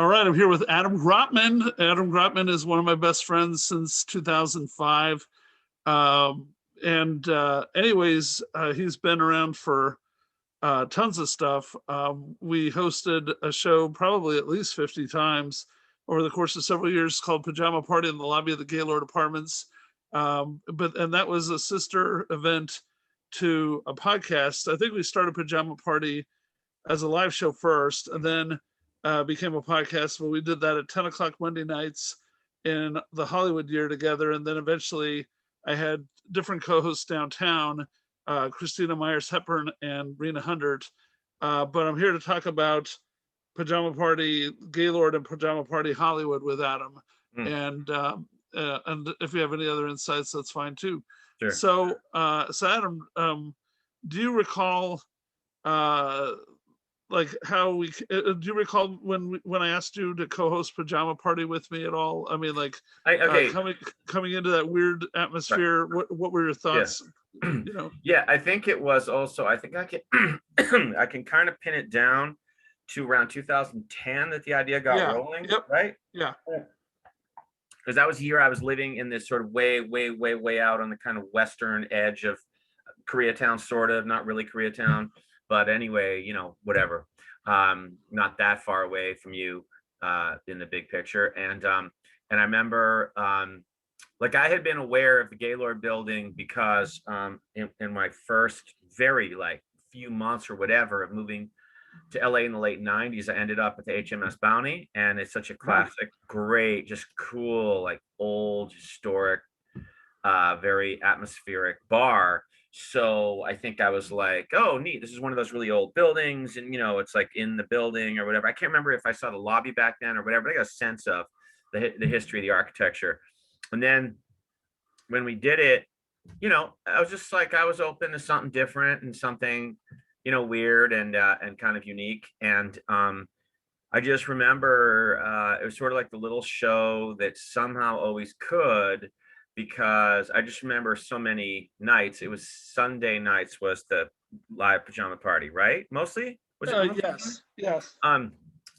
All right, I'm here with Adam Gropman. Adam Gropman is one of my best friends since 2005. He's been around for tons of stuff. We hosted a show probably at least 50 times over the course of several years called Pajama Party in the lobby of the Gaylord Apartments. And that was a sister event to a podcast. I think we started Pajama Party as a live show first, and then became a podcast. But we did that at 10 o'clock Monday nights in the Hollywood year together. And then eventually I had different co-hosts downtown, Christina Myers Hepburn and Rena Hundert. But I'm here to talk about Pajama Party Gaylord and Pajama Party Hollywood with Adam. And if you have any other insights, that's fine too. Sure. So Adam, do you recall do you recall when I asked you to co-host Pajama Party with me at all? I mean, coming into that weird atmosphere, right. What were your thoughts? Yeah. Yeah, I think it was also, I think I can I can kind of pin it down to around 2010 that the idea got rolling. Yep. Right? Yeah. Because that was the year I was living in this sort of way out on the kind of western edge of Koreatown, sort of, not really Koreatown. But anyway, whatever, not that far away from you in the big picture. And I remember, I had been aware of the Gaylord building because in my first very few months or whatever of moving to LA in the late 90s, I ended up at the HMS Bounty. And it's such a classic, great, just cool, old, historic, very atmospheric bar. So I think I was like, oh, neat. This is one of those really old buildings. And, it's in the building or whatever. I can't remember if I saw the lobby back then or whatever, but I got a sense of the history of the architecture. And then when we did it, I was just I was open to something different and something, weird and kind of unique. And I just remember it was sort of like the little show that somehow always could, because I just remember so many nights. It was Sunday nights was the live Pajama Party, right? Mostly? Was it? Yes.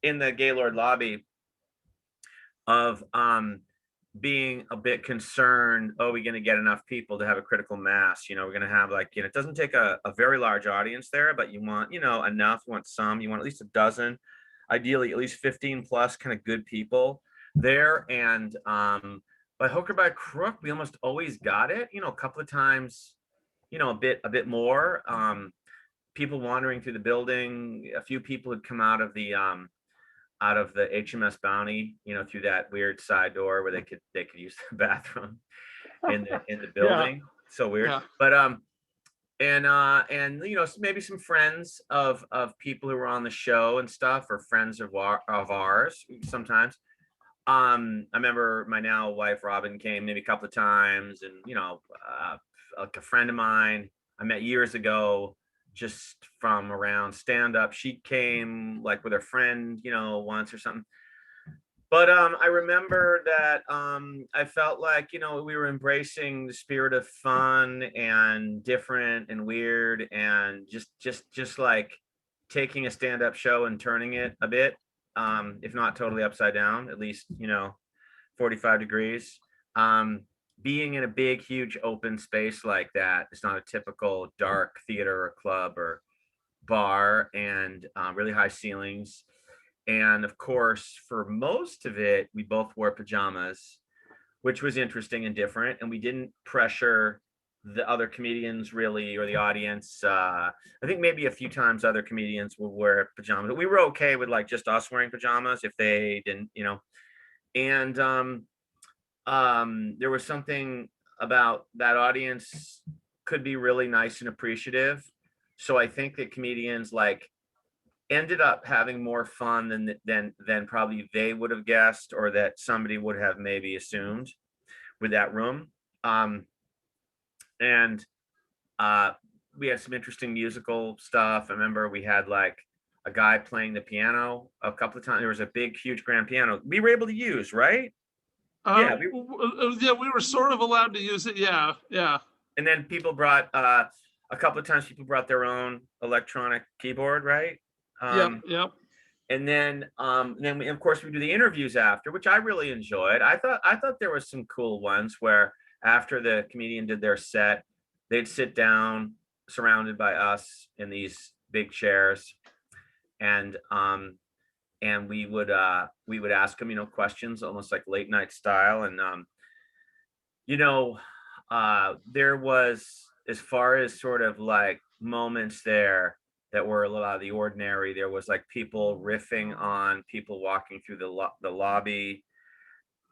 In the Gaylord lobby of being a bit concerned, are we going to get enough people to have a critical mass? We're going to have it doesn't take a very large audience there, but you want, enough, you want some, you want at least a dozen, ideally at least 15 plus kind of good people there. And by hook or by crook, we almost always got it, a couple of times, a bit more, people wandering through the building. A few people had come out of the HMS Bounty, through that weird side door where they could use the bathroom in the building. Yeah. So weird. Yeah. But maybe some friends of people who were on the show and stuff, or friends of ours sometimes. I remember my now wife Robin came maybe a couple of times, and a friend of mine I met years ago just from around stand-up, she came with her friend once or something. But I remember that I felt we were embracing the spirit of fun and different and weird, and just taking a stand-up show and turning it a bit, if not totally upside down, at least 45 degrees. Being in a big, huge open space like that, it's not a typical dark theater or club or bar, and really high ceilings. And of course, for most of it, we both wore pajamas, which was interesting and different. And we didn't pressure the other comedians really, or the audience. I think maybe a few times other comedians would wear pajamas, but we were okay with just us wearing pajamas if they didn't, And there was something about that audience could be really nice and appreciative. So I think that comedians ended up having more fun than probably they would have guessed, or that somebody would have maybe assumed with that room. And we had some interesting musical stuff. I remember we had a guy playing the piano a couple of times. There was a big, huge grand piano we were able to use, right? We were sort of allowed to use it. Yeah. And then people brought a couple of times. People brought their own electronic keyboard, right? Yep. then of course we do the interviews after, which I really enjoyed. I thought there was some cool ones where after the comedian did their set, they'd sit down surrounded by us in these big chairs, and we would ask them, questions almost like late night style. And you know, there was, as far as sort of like moments there that were a little out of the ordinary, there was like people riffing on people walking through the lobby,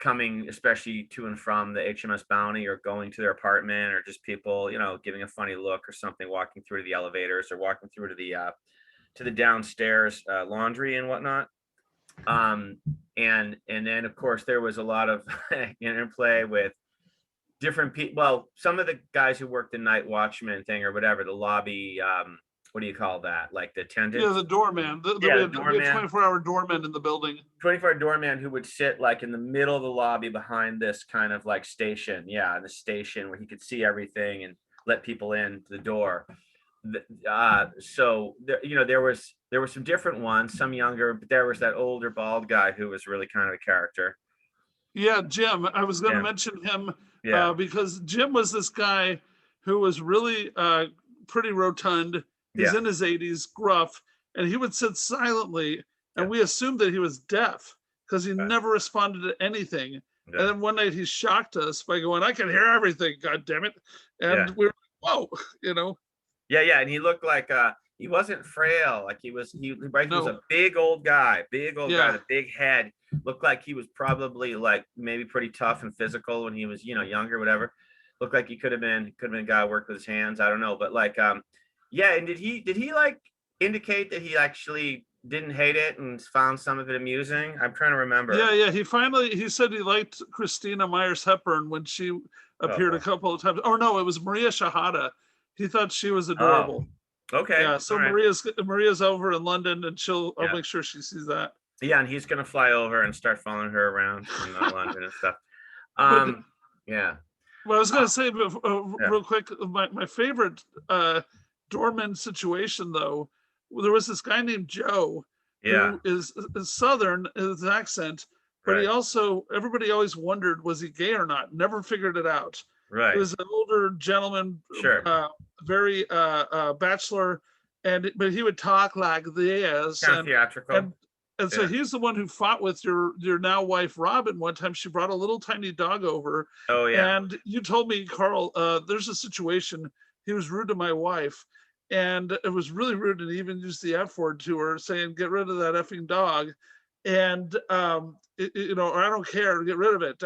coming especially to and from the HMS Bounty, or going to their apartment, or just people, giving a funny look or something, walking through to the elevators, or walking through to the downstairs laundry and whatnot. And then of course there was a lot of interplay with different people. Well, some of the guys who worked the night watchman thing or whatever, the lobby, what do you call that? Like the attendant? Yeah, the doorman. We had 24-hour doorman in the building. 24-hour doorman who would sit like in the middle of the lobby behind this kind of like station. Yeah, the station where he could see everything and let people in the door. So there were some different ones, some younger, but there was that older bald guy who was really kind of a character. Yeah, Jim. I was going to mention him because Jim was this guy who was really pretty rotund. He's in his 80s, gruff, and he would sit silently, and we assumed that he was deaf because he never responded to anything. And then one night he shocked us by going, "I can hear everything, God damn it!" And we were like, "Whoa," Yeah, and he looked like he wasn't frail, like he was a big old guy, guy, a big head. Looked like he was probably like maybe pretty tough and physical when he was younger, whatever. Looked like he could have been a guy who worked with his hands. I don't know, but like and did he like indicate that he actually didn't hate it and found some of it amusing? I'm trying to remember. Yeah. He said he liked Christina Myers Hepburn when she appeared a couple of times. Oh no, it was Maria Shahada. He thought she was adorable. Okay. Yeah. So Maria's over in London, and I'll make sure she sees that. Yeah, and he's gonna fly over and start following her around in London and stuff. Yeah. Well, I was gonna say real quick, my favorite doorman situation though, there was this guy named Joe who is Southern in his accent, but he also, everybody always wondered, was he gay or not? Never figured it out. Right. He was an older gentleman, very bachelor, but he would talk like this, kind of theatrical. And so he's the one who fought with your now wife Robin one time. She brought a little tiny dog over. Oh yeah. And you told me, Carl, there's a situation. He was rude to my wife, and it was really rude, and he even used the F word to her, saying, "Get rid of that effing dog," and or "I don't care, get rid of it.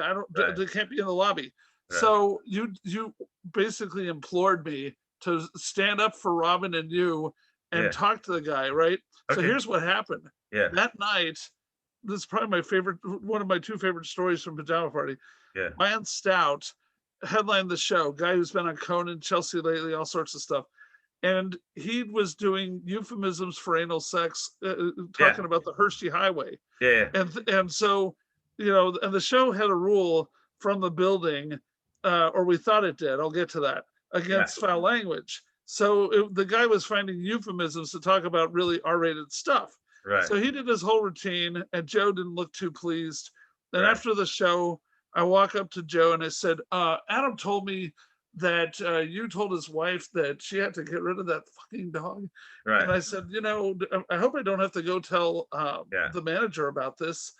They can't be in the lobby." Right. So you basically implored me to stand up for Robin and you and talk to the guy, right? Okay. So here's what happened. Yeah. That night, this is probably one of my two favorite stories from Pajama Party. Yeah. Lance Stout headlined the show, guy who's been on Conan, Chelsea Lately, all sorts of stuff. And he was doing euphemisms for anal sex, talking about the Hershey Highway. Yeah. And so, and the show had a rule from the building, or we thought it did, I'll get to that, against foul language. So the guy was finding euphemisms to talk about really R-rated stuff. Right. So he did his whole routine, and Joe didn't look too pleased. Then after the show, I walk up to Joe and I said, Adam told me that you told his wife that she had to get rid of that fucking dog. Right. And I said, I hope I don't have to go tell the manager about this.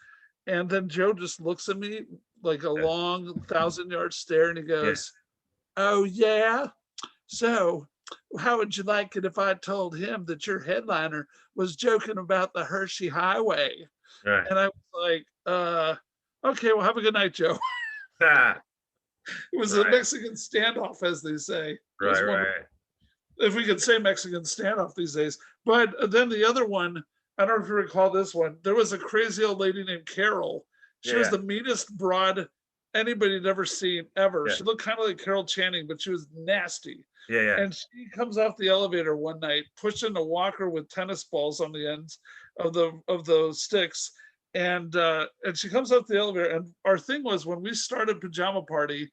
And then Joe just looks at me like a long 1,000-yard stare, and he goes, "Oh yeah? So how would you like it if I told him that your headliner was joking about the Hershey Highway?" Right. And I was like, okay, well, have a good night, Joe. It was a Mexican standoff, as they say. Right. If we could say Mexican standoff these days. But then the other one, I don't know if you recall this one, there was a crazy old lady named Carol. She was the meanest broad anybody had ever seen, ever. Yeah. She looked kind of like Carol Channing, but she was nasty. Yeah. And she comes off the elevator one night, pushing a walker with tennis balls on the ends of the sticks. And she comes up the elevator, and our thing was, when we started Pajama Party,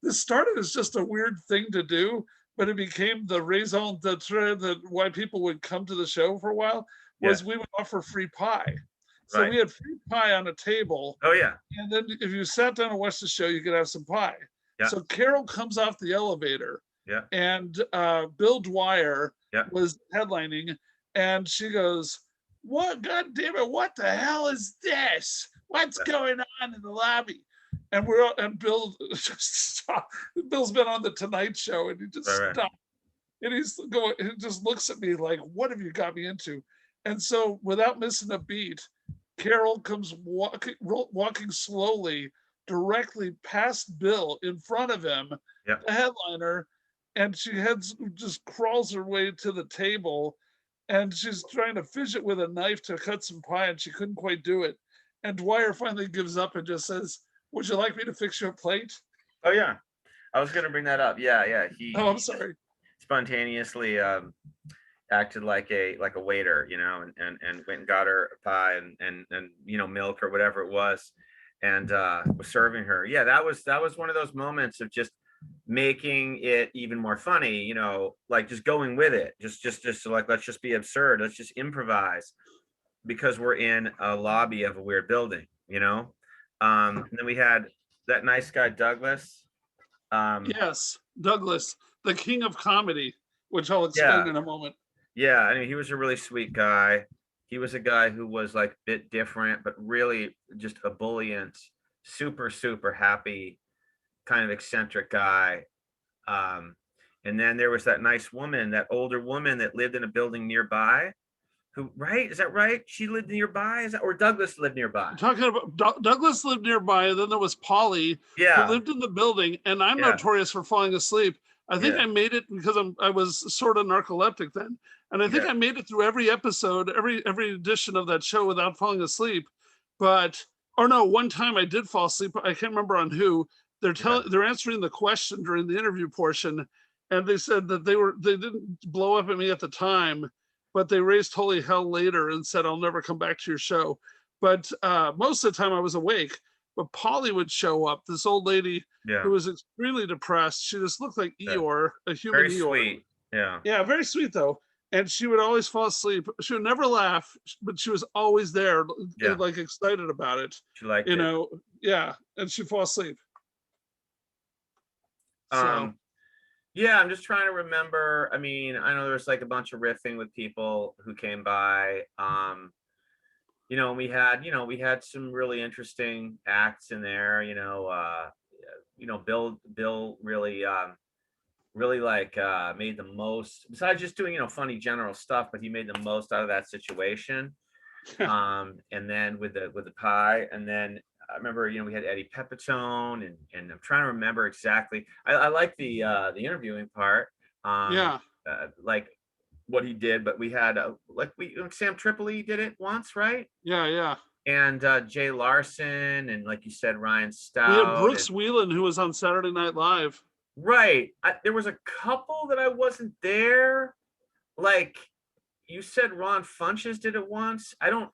this started as just a weird thing to do, but it became the raison d'etre, that why people would come to the show for a while. was we would offer free pie. So Right. we had free pie on a table. Oh yeah. And then if you sat down and watched the show, you could have some pie. Yeah. So Carol comes off the elevator, Yeah. and Bill Dwyer Yeah. was headlining, and she goes, "What? God damn it! What the hell is this? What's going on in the lobby?" And Bill just stopped. Bill's been on the Tonight Show, and he just stopped, and he just looks at me like, "What have you got me into?" And so, without missing a beat, Carol comes walking slowly directly past Bill in front of him, Yep. the headliner, and she just crawls her way to the table, and she's trying to fidget with a knife to cut some pie, and she couldn't quite do it. And Dwyer finally gives up and just says, "Would you like me to fix your plate?" Oh yeah, I was gonna bring that up. Yeah. Oh, I'm sorry. Spontaneously acted like a waiter, and went and got her a pie and milk or whatever it was, and was serving her. Yeah, that was one of those moments of just making it even more funny, like just going with it, just like, let's just be absurd, let's just improvise, because we're in a lobby of a weird building, and then we had that nice guy Douglas. Yes, Douglas, the king of comedy, which I'll explain in a moment. Yeah, I mean, he was a really sweet guy. He was a guy who was like a bit different, but really just ebullient, super happy, kind of eccentric guy. And then there was that nice woman, that older woman that lived in a building nearby. Who, right? Is that right? She lived nearby? Or Douglas lived nearby? I'm talking about Douglas lived nearby, and then there was Polly, who lived in the building, and I'm notorious for falling asleep. I think I made it because I was sort of narcoleptic then. And I think I made it through every episode, every edition of that show without falling asleep. One time I did fall asleep. I can't remember on who. They're answering the question during the interview portion, and they said that they didn't blow up at me at the time, but they raised holy hell later and said, "I'll never come back to your show." But most of the time I was awake. But Polly would show up, this old lady who was extremely depressed. She just looked like Eeyore, a human Very Eeyore. Sweet. Yeah, very sweet though. And she would always fall asleep. She would never laugh, but she was always there, like excited about it. She liked it. Yeah, and she'd fall asleep. So. Yeah, I'm just trying to remember. I mean, I know there was like a bunch of riffing with people who came by. We had some really interesting acts in there. Bill really like made the most, besides just doing funny general stuff, but he made the most out of that situation. And then with the pie, and then I remember we had Eddie Pepitone, and I'm trying to remember exactly. I like the interviewing part. Like what he did, but we had Sam Tripoli did it once, right? Yeah. And Jay Larson, and like you said, Ryan Stout. We had Brooks Wheelan, who was on Saturday Night Live. Right. There was a couple that I wasn't there. Like you said, Ron Funches did it once. I don't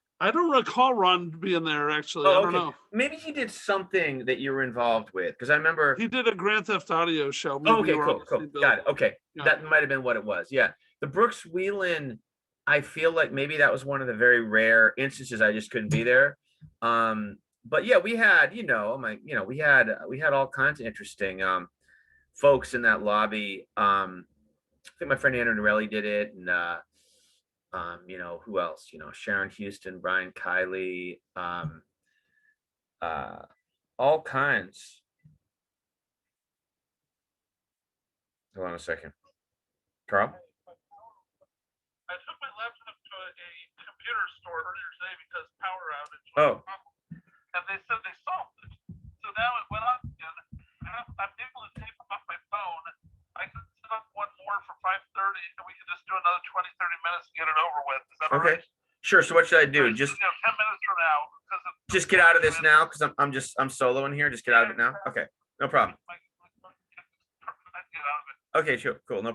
recall Ron being there, actually. I don't know. Maybe he did something that you were involved with, because I remember he did a Grand Theft Audio show. Maybe cool. Got it. Okay. Yeah. That might have been what it was. Yeah. The Brooks Wheelan, I feel like maybe that was one of the very rare instances I just couldn't be there. But yeah, we had, we had all kinds of interesting folks in that lobby. I think my friend Andrew Norelli did it, and who else? Sharon Houston, Brian Kiley, all kinds. Hold on a second, Carl. I took my laptop to a computer store earlier today because power outage. And they said they solved it. So now it went up again. I'm able to tape off my phone. I can set up one more for 5:30, and we can just do another 20-30 minutes and get it over with. Is that all right? Sure. So what should I do? Just 10 minutes from now. Just get out of this now, because I'm soloing here. Just get out of it now. Okay, no problem. Okay, sure, cool, no problem.